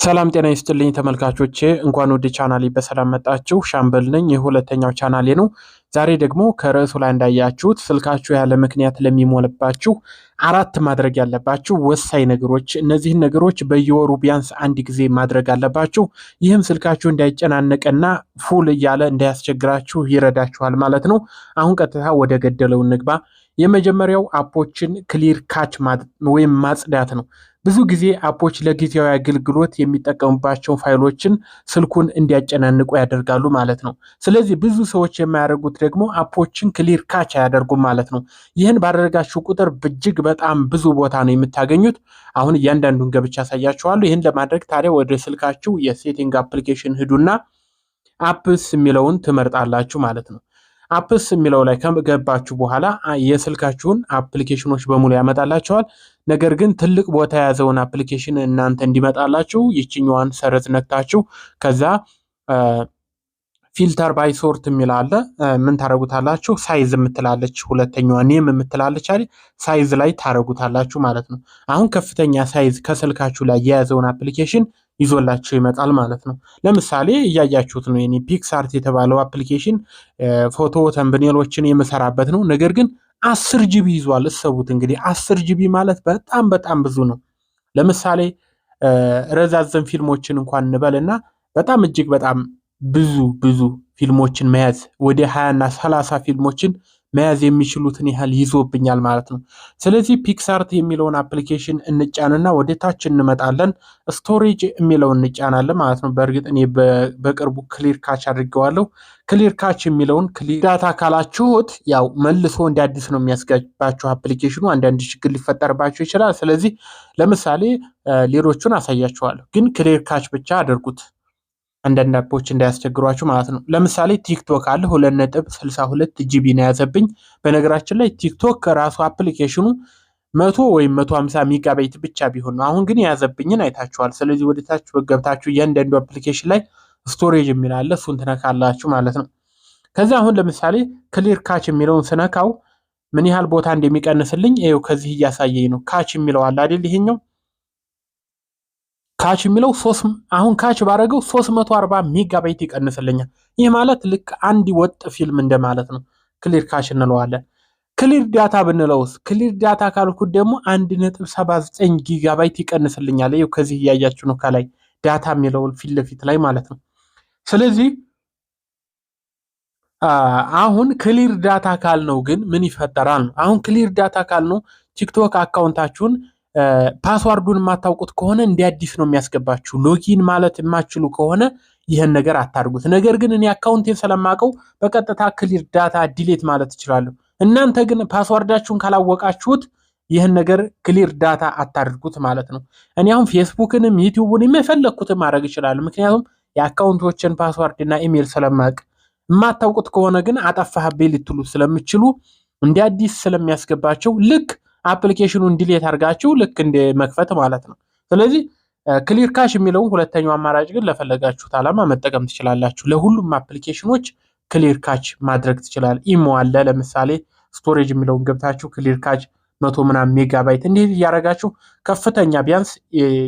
ሰላም ጤና ይስጥልኝ ተመልካቾቼ እንኳን ወደ ቻናሌ በሰላም መጣችሁ። ሻምበል ነኝ። የሁለተኛው ቻናሌ ነው። ዛሬ ደግሞ ከርዕሱ ላይ እንዳያችሁት ስልካችሁ ያለ ምክንያት ለሚሞልባችሁ አራት ማድረግ ያለባችሁ ወሳኝ ነገሮች፣ እነዚህን ነገሮች በየወሩ ቢያንስ አንድ ጊዜ ማድረግ አለባችሁ። ይህም ስልካችሁ እንዳይጨናነቅና ፉል እያለ እንዳያስቸግራችሁ ይረዳችኋል ማለት ነው። አሁን ቀጥታ ወደ ገደለው እንግባ። የመጀመሪያው አፖችን ክሊር ካች ወይም ማጽዳት ነው። ብዙ ጊዜ አፖች ለጊዜያዊ አገልግሎት የሚጠቀሙባቸው ፋይሎችን ስልኩን እንዲያጨናንቁ ያደርጋሉ ማለት ነው። ስለዚህ ብዙ ሰዎች የማያደርጉት ደግሞ አፖችን ክሊር ካች አያደርጉም ማለት ነው። ይህን ባደረጋችሁ ቁጥር እጅግ በጣም ብዙ ቦታ ነው የምታገኙት። አሁን እያንዳንዱን ገብቻ ያሳያችኋለሁ። ይህን ለማድረግ ታዲያ ወደ ስልካችሁ የሴቲንግ አፕሊኬሽን ሂዱና አፕስ የሚለውን ትመርጣላችሁ ማለት ነው። አፕስ የሚለው ላይ ከገባችሁ በኋላ የስልካችሁን አፕሊኬሽኖች በሙሉ ያመጣላችኋል። ነገር ግን ትልቅ ቦታ የያዘውን አፕሊኬሽን እናንተ እንዲመጣላችሁ ይችኛዋን ሰረዝ ነክታችሁ ከዛ ፊልተር ባይ ሶርት የሚል አለ። ምን ታረጉታላችሁ? ሳይዝ የምትላለች ሁለተኛዋ ኔም የምትላለች አይደል? ሳይዝ ላይ ታረጉታላችሁ ማለት ነው። አሁን ከፍተኛ ሳይዝ ከስልካችሁ ላይ የያዘውን አፕሊኬሽን ይዞላችሁ ይመጣል ማለት ነው። ለምሳሌ እያያችሁት ነው። የኔ ፒክስአርት የተባለው አፕሊኬሽን ፎቶ ተምብኔሎችን የምሰራበት ነው። ነገር ግን 10 ጂቢ ይዟል። እሰቡት እንግዲህ 10 ጂቢ ማለት በጣም በጣም ብዙ ነው። ለምሳሌ ረዛዘም ፊልሞችን እንኳን እንበልና በጣም እጅግ በጣም ብዙ ፊልሞችን መያዝ ወደ 20 እና 30 ፊልሞችን መያዝ የሚችሉትን ያህል ይዞብኛል ማለት ነው። ስለዚህ ፒክስአርት የሚለውን አፕሊኬሽን እንጫንና ወደ ታች እንመጣለን። ስቶሬጅ የሚለውን እንጫናለን ማለት ነው። በእርግጥ እኔ በቅርቡ ክሊር ካች አድርገዋለሁ። ክሊር ካች የሚለውን ክሊር ዳታ ካላችሁት ያው መልሶ እንደ አዲስ ነው የሚያስገባችሁ አፕሊኬሽኑ። አንዳንድ ችግር ሊፈጠርባችሁ ይችላል። ስለዚህ ለምሳሌ ሌሎቹን አሳያችኋለሁ፣ ግን ክሊር ካች ብቻ አድርጉት አንዳንድ አፖች እንዳያስቸግሯችሁ ማለት ነው። ለምሳሌ ቲክቶክ አለ 2.62 ጂቢ ነው ያዘብኝ። በነገራችን ላይ ቲክቶክ ከራሱ አፕሊኬሽኑ 100 ወይም 150 ሜጋባይት ብቻ ቢሆን ነው። አሁን ግን የያዘብኝን አይታችኋል። ስለዚህ ወደ ታች ገብታችሁ እያንዳንዱ አፕሊኬሽን ላይ ስቶሬጅ የሚል አለ፣ እሱን ትነካላችሁ ማለት ነው። ከዛ አሁን ለምሳሌ ክሊር ካች የሚለውን ስነካው ምን ያህል ቦታ እንደሚቀንስልኝ ይኸው ከዚህ እያሳየኝ ነው። ካች የሚለው አለ አይደል? ይሄኛው ካች የሚለው አሁን ካች ባረገው 340 ሜጋባይት ይቀንስልኛል። ይህ ማለት ልክ አንድ ወጥ ፊልም እንደማለት ነው። ክሊር ካች እንለዋለን። ክሊር ዳታ ብንለውስ? ክሊር ዳታ ካልኩት ደግሞ 1.79 ጊጋባይት ይቀንስልኛል። ይኸው ከዚህ እያያችሁ ነው፣ ከላይ ዳታ የሚለውን ፊት ለፊት ላይ ማለት ነው። ስለዚህ አሁን ክሊር ዳታ ካልነው ግን ምን ይፈጠራል ነው። አሁን ክሊር ዳታ ካልነው ቲክቶክ አካውንታችሁን ፓስዋርዱን የማታውቁት ከሆነ እንደ አዲስ ነው የሚያስገባችሁ። ሎጊን ማለት የማትችሉ ከሆነ ይህን ነገር አታርጉት። ነገር ግን እኔ አካውንቴን ስለማውቀው በቀጥታ ክሊር ዳታ ዲሌት ማለት እችላለሁ። እናንተ ግን ፓስዋርዳችሁን ካላወቃችሁት ይህን ነገር ክሊር ዳታ አታድርጉት ማለት ነው። እኔ አሁን ፌስቡክንም ዩቲዩብንም የፈለግኩትን ማድረግ እችላለሁ፣ ምክንያቱም የአካውንቶችን ፓስዋርድ እና ኢሜል ስለማውቅ። የማታውቁት ከሆነ ግን አጠፋህብኝ ልትሉ ስለምችሉ እንደ አዲስ ስለሚያስገባቸው ልክ አፕሊኬሽኑን ዲሌት አድርጋችሁ ልክ እንደ መክፈት ማለት ነው። ስለዚህ ክሊር ካች የሚለውን ሁለተኛው አማራጭ ግን ለፈለጋችሁት ዓላማ መጠቀም ትችላላችሁ። ለሁሉም አፕሊኬሽኖች ክሊር ካች ማድረግ ትችላል። ኢሞ አለ ለምሳሌ ስቶሬጅ የሚለውን ገብታችሁ ክሊር ካች 100 ምናምን ሜጋባይት እንዲህ እያደረጋችሁ ከፍተኛ ቢያንስ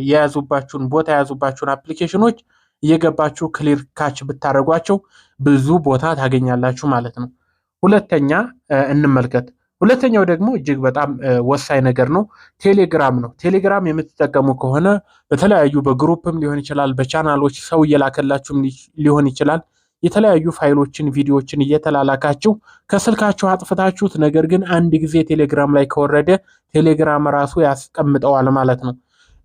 የያዙባችሁን ቦታ የያዙባችሁን አፕሊኬሽኖች እየገባችሁ ክሊር ካች ብታደርጓቸው ብዙ ቦታ ታገኛላችሁ ማለት ነው። ሁለተኛ እንመልከት። ሁለተኛው ደግሞ እጅግ በጣም ወሳኝ ነገር ነው። ቴሌግራም ነው። ቴሌግራም የምትጠቀሙ ከሆነ በተለያዩ በግሩፕም ሊሆን ይችላል፣ በቻናሎች ሰው እየላከላችሁም ሊሆን ይችላል። የተለያዩ ፋይሎችን ቪዲዮዎችን እየተላላካችሁ ከስልካችሁ አጥፍታችሁት፣ ነገር ግን አንድ ጊዜ ቴሌግራም ላይ ከወረደ ቴሌግራም ራሱ ያስቀምጠዋል ማለት ነው።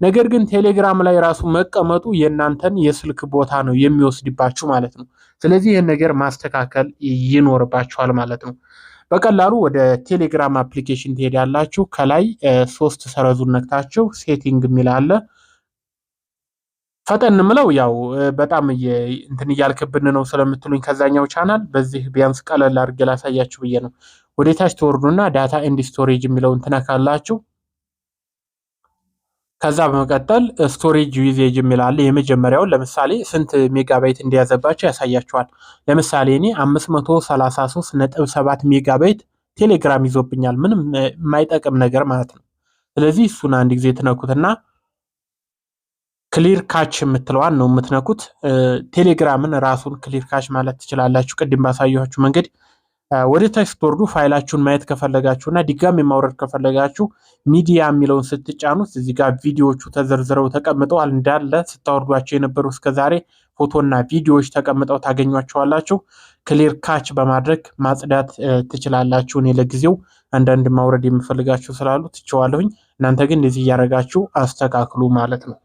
ነገር ግን ቴሌግራም ላይ ራሱ መቀመጡ የእናንተን የስልክ ቦታ ነው የሚወስድባችሁ ማለት ነው። ስለዚህ ይህን ነገር ማስተካከል ይኖርባችኋል ማለት ነው። በቀላሉ ወደ ቴሌግራም አፕሊኬሽን ትሄዳላችሁ። ከላይ 3 ሰረዙን ነክታችሁ ሴቲንግ የሚል አለ። ፈጠን ምለው ያው በጣም እንትን እያልክብን ነው ስለምትሉኝ ከዛኛው ቻናል በዚህ ቢያንስ ቀለል አድርጌ ላሳያችሁ ብዬ ነው። ወደ ታች ትወርዱና ዳታ ኤንድ ስቶሬጅ የሚለውን ትነካላችሁ። ከዛ በመቀጠል ስቶሬጅ ዩዜጅ የሚል አለ። የመጀመሪያውን ለምሳሌ ስንት ሜጋባይት እንደያዘባቸው ያሳያችኋል። ለምሳሌ እኔ 533.7 ሜጋባይት ቴሌግራም ይዞብኛል። ምንም የማይጠቅም ነገር ማለት ነው። ስለዚህ እሱን አንድ ጊዜ ትነኩትና ክሊር ካች የምትለዋን ነው የምትነኩት። ቴሌግራምን ራሱን ክሊር ካች ማለት ትችላላችሁ። ቅድም ባሳየኋችሁ መንገድ ወደ ታች ስትወርዱ ፋይላችሁን ማየት ከፈለጋችሁ እና ድጋሚ ማውረድ ከፈለጋችሁ ሚዲያ የሚለውን ስትጫኑት እዚህ ጋር ቪዲዮዎቹ ተዘርዝረው ተቀምጠዋል። እንዳለ ስታወርዷቸው የነበሩ እስከዛሬ ፎቶና ቪዲዮዎች ተቀምጠው ታገኟቸዋላችሁ። ክሊር ካች በማድረግ ማጽዳት ትችላላችሁ። እኔ ለጊዜው አንዳንድ ማውረድ የምፈልጋችሁ ስላሉ ትችዋለሁኝ። እናንተ ግን እንደዚህ እያደረጋችሁ አስተካክሉ ማለት ነው።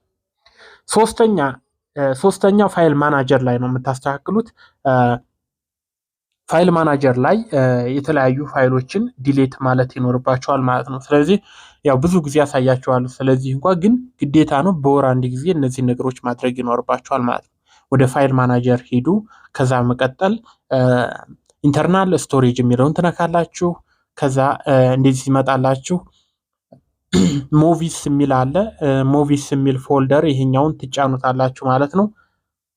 ሶስተኛው ፋይል ማናጀር ላይ ነው የምታስተካክሉት። ፋይል ማናጀር ላይ የተለያዩ ፋይሎችን ዲሌት ማለት ይኖርባቸዋል ማለት ነው። ስለዚህ ያው ብዙ ጊዜ ያሳያቸዋለሁ። ስለዚህ እንኳን ግን ግዴታ ነው በወር አንድ ጊዜ እነዚህ ነገሮች ማድረግ ይኖርባቸዋል ማለት ነው። ወደ ፋይል ማናጀር ሂዱ። ከዛ መቀጠል ኢንተርናል ስቶሬጅ የሚለውን ትነካላችሁ። ከዛ እንደዚህ ሲመጣላችሁ ሞቪስ የሚል አለ። ሞቪስ የሚል ፎልደር ይሄኛውን ትጫኑታላችሁ ማለት ነው።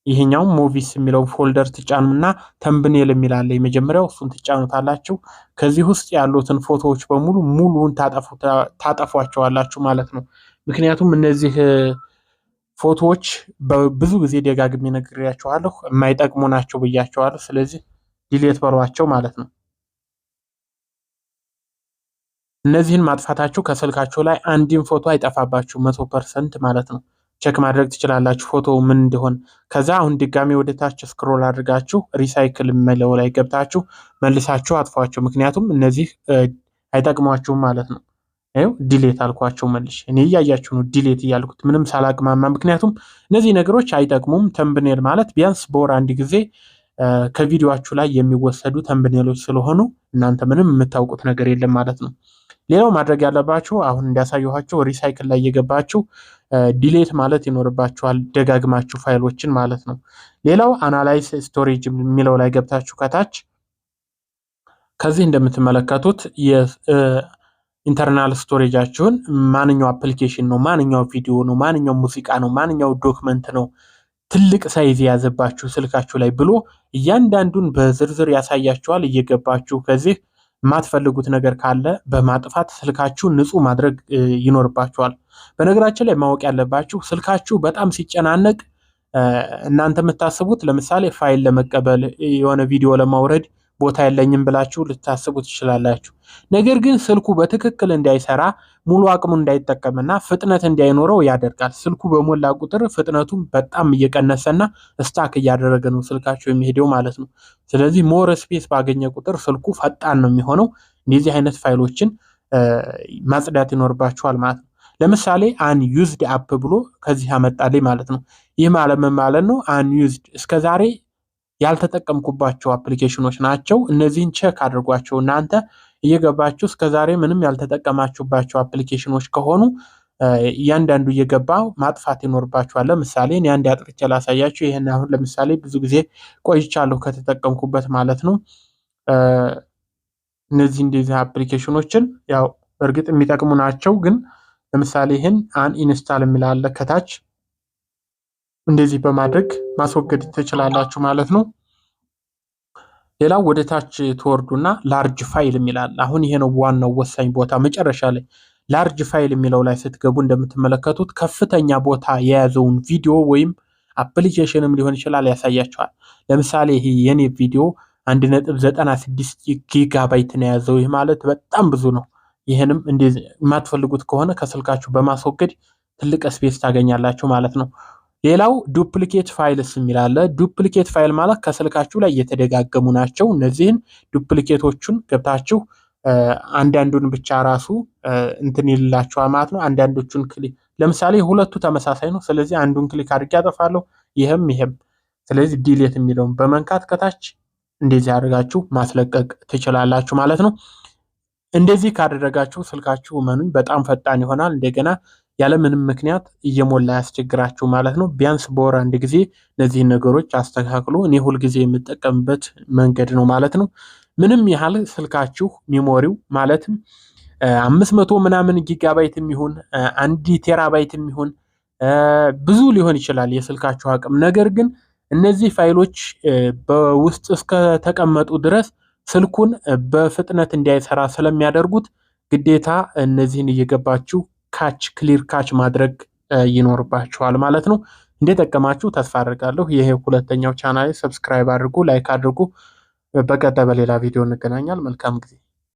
ይሄኛው ሞቪስ የሚለውን ፎልደር ትጫኑና ተምብኔል የሚል አለ የመጀመሪያው፣ እሱን ትጫኑታላችሁ። ከዚህ ውስጥ ያሉትን ፎቶዎች በሙሉ ሙሉውን ታጠፏቸዋላችሁ ማለት ነው። ምክንያቱም እነዚህ ፎቶዎች ብዙ ጊዜ ደጋግሜ ነግሬያቸዋለሁ፣ የማይጠቅሙ ናቸው ብያቸዋለሁ። ስለዚህ ዲሌት በሏቸው ማለት ነው። እነዚህን ማጥፋታችሁ ከስልካችሁ ላይ አንድም ፎቶ አይጠፋባችሁ 100% ማለት ነው። ቼክ ማድረግ ትችላላችሁ ፎቶ ምን እንደሆነ። ከዛ አሁን ድጋሚ ወደ ታች ስክሮል አድርጋችሁ ሪሳይክል የሚለው ላይ ገብታችሁ መልሳችሁ አጥፏቸው። ምክንያቱም እነዚህ አይጠቅሟችሁም ማለት ነው። ይኸው ዲሌት አልኳቸው መልሽ። እኔ እያያችሁ ነው ዲሌት እያልኩት ምንም ሳላቅማማ። ምክንያቱም እነዚህ ነገሮች አይጠቅሙም። ተምብኔል ማለት ቢያንስ በወር አንድ ጊዜ ከቪዲዮአችሁ ላይ የሚወሰዱ ተምብኔሎች ስለሆኑ እናንተ ምንም የምታውቁት ነገር የለም ማለት ነው። ሌላው ማድረግ ያለባችሁ አሁን እንዳሳየኋችሁ ሪሳይክል ላይ እየገባችሁ ዲሌት ማለት ይኖርባችኋል፣ ደጋግማችሁ ፋይሎችን ማለት ነው። ሌላው አናላይዝ ስቶሬጅ የሚለው ላይ ገብታችሁ ከታች ከዚህ እንደምትመለከቱት የኢንተርናል ስቶሬጃችሁን ማንኛው አፕሊኬሽን ነው፣ ማንኛው ቪዲዮ ነው፣ ማንኛው ሙዚቃ ነው፣ ማንኛው ዶክመንት ነው ትልቅ ሳይዝ የያዘባችሁ ስልካችሁ ላይ ብሎ እያንዳንዱን በዝርዝር ያሳያችኋል። እየገባችሁ ከዚህ የማትፈልጉት ነገር ካለ በማጥፋት ስልካችሁ ንጹህ ማድረግ ይኖርባችኋል። በነገራችን ላይ ማወቅ ያለባችሁ ስልካችሁ በጣም ሲጨናነቅ እናንተ የምታስቡት ለምሳሌ ፋይል ለመቀበል የሆነ ቪዲዮ ለማውረድ ቦታ የለኝም ብላችሁ ልታስቡ ትችላላችሁ። ነገር ግን ስልኩ በትክክል እንዳይሰራ ሙሉ አቅሙ እንዳይጠቀምና ፍጥነት እንዳይኖረው ያደርጋል። ስልኩ በሞላ ቁጥር ፍጥነቱም በጣም እየቀነሰና ስታክ እያደረገ ነው ስልካችሁ የሚሄደው ማለት ነው። ስለዚህ ሞር ስፔስ ባገኘ ቁጥር ስልኩ ፈጣን ነው የሚሆነው። እንደዚህ አይነት ፋይሎችን ማጽዳት ይኖርባችኋል ማለት ነው። ለምሳሌ አንዩዝድ አፕ ብሎ ከዚህ አመጣልኝ ማለት ነው። ይህ ማለት ምን ማለት ነው? አንዩዝድ እስከዛሬ ያልተጠቀምኩባቸው አፕሊኬሽኖች ናቸው። እነዚህን ቼክ አድርጓቸው። እናንተ እየገባችሁ እስከዛሬ ምንም ያልተጠቀማችሁባቸው አፕሊኬሽኖች ከሆኑ እያንዳንዱ እየገባው ማጥፋት ይኖርባችኋል። ለምሳሌ እኔ አንድ አጥፍቼ ላሳያችሁ። ይሄን አሁን ለምሳሌ ብዙ ጊዜ ቆይቻለሁ ከተጠቀምኩበት ማለት ነው። እንደዚህ አፕሊኬሽኖችን ያው በእርግጥ የሚጠቅሙ ናቸው፣ ግን ለምሳሌ ይሄን ኢንስታል የሚላለ ከታች እንደዚህ በማድረግ ማስወገድ ትችላላችሁ ማለት ነው። ሌላው ወደ ታች ትወርዱና ላርጅ ፋይል የሚላል። አሁን ይሄ ነው ዋናው ወሳኝ ቦታ መጨረሻ ላይ ላርጅ ፋይል የሚለው ላይ ስትገቡ እንደምትመለከቱት ከፍተኛ ቦታ የያዘውን ቪዲዮ ወይም አፕሊኬሽንም ሊሆን ይችላል ያሳያችኋል። ለምሳሌ ይሄ የኔ ቪዲዮ 1.96 ጊጋባይት ነው የያዘው። ይህ ማለት በጣም ብዙ ነው። ይሄንም እንደዚህ የማትፈልጉት ከሆነ ከስልካችሁ በማስወገድ ትልቅ ስፔስ ታገኛላችሁ ማለት ነው። ሌላው ዱፕሊኬት ፋይልስ የሚላለ። ዱፕሊኬት ፋይል ማለት ከስልካችሁ ላይ የተደጋገሙ ናቸው። እነዚህን ዱፕሊኬቶቹን ገብታችሁ አንዳንዱን ብቻ ራሱ እንትን ይላችኋል ማለት ነው። አንዳንዶቹን ክሊክ ለምሳሌ ሁለቱ ተመሳሳይ ነው። ስለዚህ አንዱን ክሊክ አድርጌ አጠፋለሁ፣ ይሄም። ስለዚህ ዲሌት የሚለውን በመንካት ከታች እንደዚህ አድርጋችሁ ማስለቀቅ ትችላላችሁ ማለት ነው። እንደዚህ ካደረጋችሁ ስልካችሁ እመኑኝ በጣም ፈጣን ይሆናል። እንደገና ያለምንም ምክንያት እየሞላ ያስቸግራችሁ ማለት ነው። ቢያንስ በወር አንድ ጊዜ እነዚህን ነገሮች አስተካክሉ። እኔ ሁልጊዜ የምጠቀምበት መንገድ ነው ማለት ነው። ምንም ያህል ስልካችሁ ሜሞሪው ማለትም 500 ምናምን ጊጋባይት የሚሆን 1 ቴራባይት የሚሆን ብዙ ሊሆን ይችላል የስልካችሁ አቅም። ነገር ግን እነዚህ ፋይሎች በውስጥ እስከተቀመጡ ድረስ ስልኩን በፍጥነት እንዳይሰራ ስለሚያደርጉት ግዴታ እነዚህን እየገባችሁ ክሊር ካች ማድረግ ይኖርባችኋል ማለት ነው። እንደጠቀማችሁ ተስፋ አድርጋለሁ። ይሄ ሁለተኛው ቻናል ሰብስክራይብ አድርጉ፣ ላይክ አድርጉ። በቀጣይ በሌላ ቪዲዮ እንገናኛል። መልካም ጊዜ